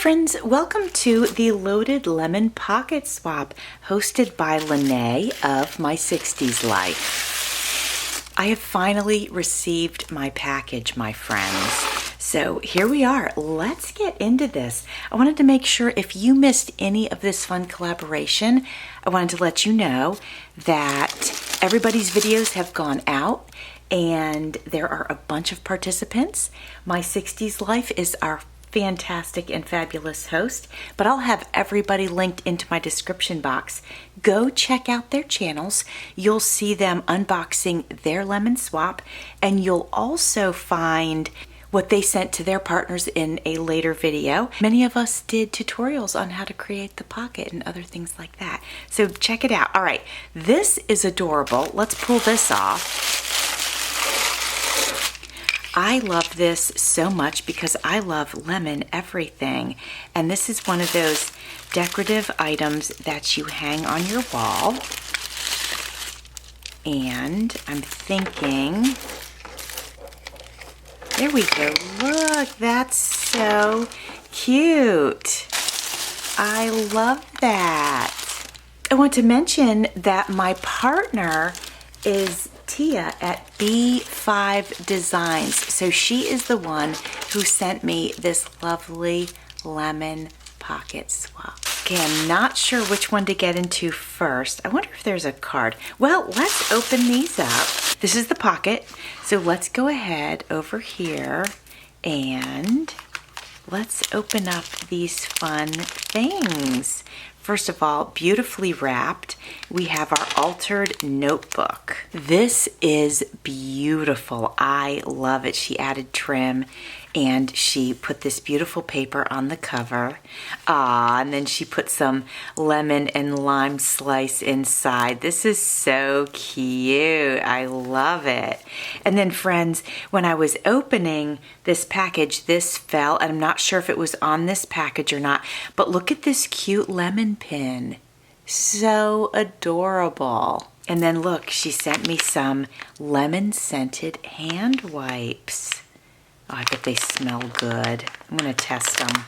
friends, welcome to the Loaded Lemon Pocket Swap hosted by Linnae of My 60s Life. I have finally received my package, my friends. So here we are. Let's get into this. I wanted to make sure if you missed any of this fun collaboration, I wanted to let you know that everybody's videos have gone out and there are a bunch of participants. My 60s Life is our fantastic and fabulous host, but I'll have everybody linked into my description box. Go check out their channels. You'll see them unboxing their lemon swap, and you'll also find what they sent to their partners in a later video. Many of us did tutorials on how to create the pocket and other things like that. So check it out. All right, this is adorable. Let's pull this off. I love this so much because I love lemon everything. And this is one of those decorative items that you hang on your wall. And I'm thinking, there we go. Look, that's so cute. I love that. I want to mention that my partner is Tia at B5 Designs. So she is the one who sent me this lovely lemon pocket swap. Okay, I'm not sure which one to get into first. I wonder if there's a card. Well, let's open these up. This is the pocket. So let's go ahead over here and let's open up these fun things. First of all, beautifully wrapped, we have our altered notebook. This is beautiful. I love it. She added trim and she put this beautiful paper on the cover. And then she put some lemon and lime slice inside. This is so cute. I love it. And then friends, when I was opening this package, this fell, and I'm not sure if it was on this package or not, but look at this cute lemon pin. So adorable. And then look, she sent me some lemon scented hand wipes. Oh, I bet they smell good. I'm gonna test them.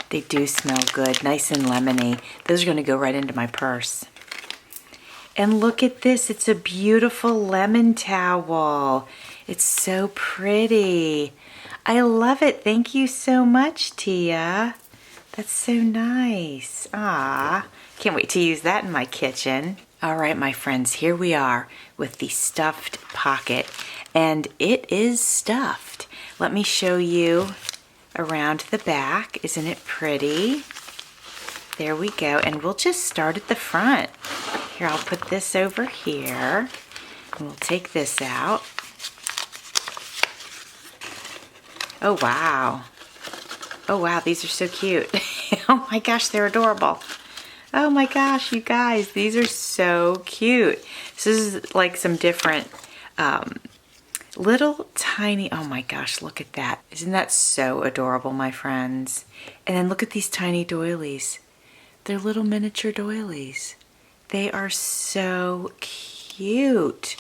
They do smell good, nice and lemony. Those are gonna go right into my purse. And look at this, it's a beautiful lemon towel. It's so pretty. I love it. Thank you so much, Tia. That's so nice. Ah, can't wait to use that in my kitchen. All right, my friends, here we are with the stuffed pocket, and it is stuffed. Let me show you around the back. Isn't it pretty? There we go, and we'll just start at the front. Here, I'll put this over here, and we'll take this out. Oh, wow. Oh, wow, these are so cute. Oh my gosh, they're adorable. Oh my gosh, you guys, these are so cute. This is like some different little tiny, oh my gosh, look at that. Isn't that so adorable, my friends? And then look at these tiny doilies. They're little miniature doilies. They are so cute.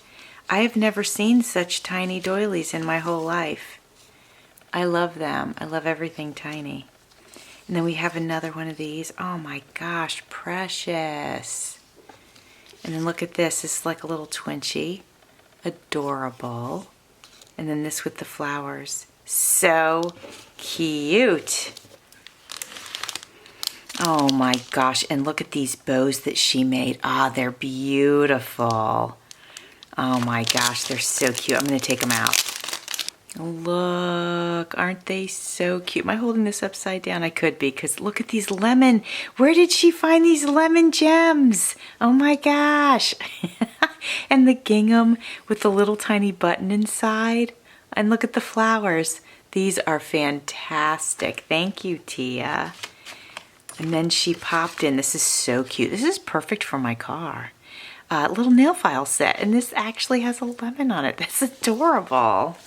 I have never seen such tiny doilies in my whole life. I love them. I love everything tiny. And then we have another one of these. Oh my gosh, precious. And then look at this. This is like a little twinchy. Adorable. And then this with the flowers. So cute. Oh my gosh. And look at these bows that she made. Ah, they're beautiful. Oh my gosh, they're so cute. I'm going to take them out. Look, aren't they so cute? Am I holding this upside down? I could be, because look at these lemon. Where did she find these lemon gems? Oh my gosh. And the gingham with the little tiny button inside. And look at the flowers. These are fantastic. Thank you, Tia. And then she popped in. This is so cute. This is perfect for my car. Little nail file set. And this actually has a lemon on it. That's adorable.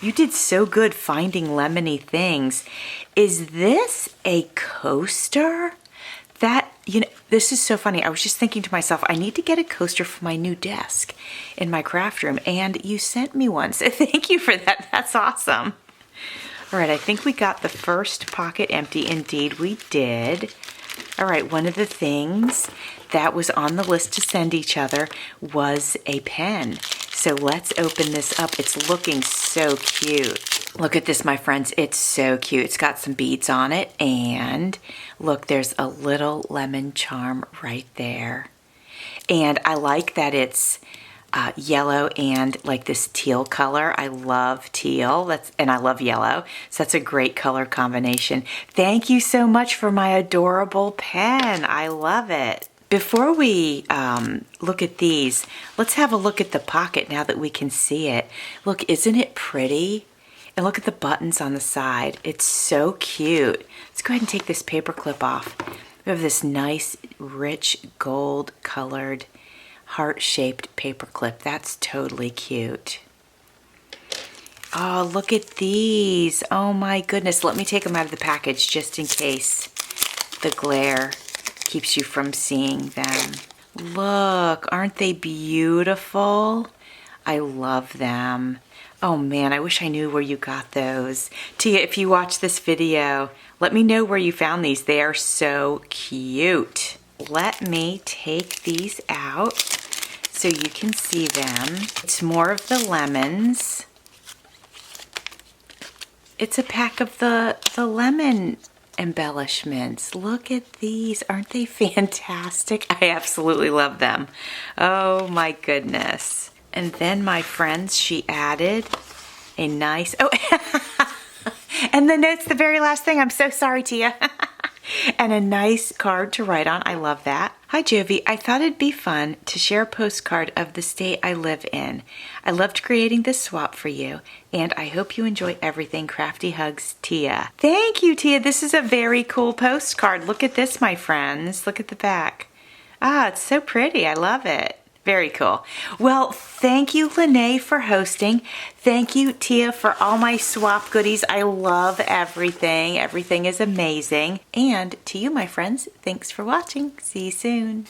You did so good finding lemony things. Is this a coaster? That, you know, this is so funny. I was just thinking to myself, I need to get a coaster for my new desk in my craft room, and you sent me one. So thank you for that. That's awesome. All right, I think we got the first pocket empty. Indeed, we did. All right, one of the things that was on the list to send each other was a pen. So let's open this up. It's looking so cute. Look at this, my friends. It's so cute. It's got some beads on it. And look, there's a little lemon charm right there. And I like that it's yellow and like this teal color. I love teal, and I love yellow. So that's a great color combination. Thank you so much for my adorable pen. I love it. Before we look at these, let's have a look at the pocket now that we can see it. Look, isn't it pretty? And look at the buttons on the side. It's so cute. Let's go ahead and take this paper clip off. We have this nice, rich, gold colored, heart-shaped paper clip. That's totally cute. Oh, look at these. Oh my goodness. Let me take them out of the package just in case the glare keeps you from seeing them. Look, aren't they beautiful? I love them. Oh man, I wish I knew where you got those. Tia, if you watch this video, let me know where you found these. They are so cute. Let me take these out so you can see them. It's more of the lemons. It's a pack of the lemon embellishments. Look at these. Aren't they fantastic? I absolutely love them. Oh my goodness. And then my friends, she added a nice, oh, and the note's the very last thing. I'm so sorry, Tia. And a nice card to write on. I love that. Hi, Jovi. I thought it'd be fun to share a postcard of the state I live in. I loved creating this swap for you, and I hope you enjoy everything. Crafty hugs, Tia. Thank you, Tia. This is a very cool postcard. Look at this, my friends. Look at the back. Ah, it's so pretty. I love it. Very cool. Well, thank you, Linnae, for hosting. Thank you, Tia, for all my swap goodies. I love everything. Everything is amazing. And to you, my friends, thanks for watching. See you soon.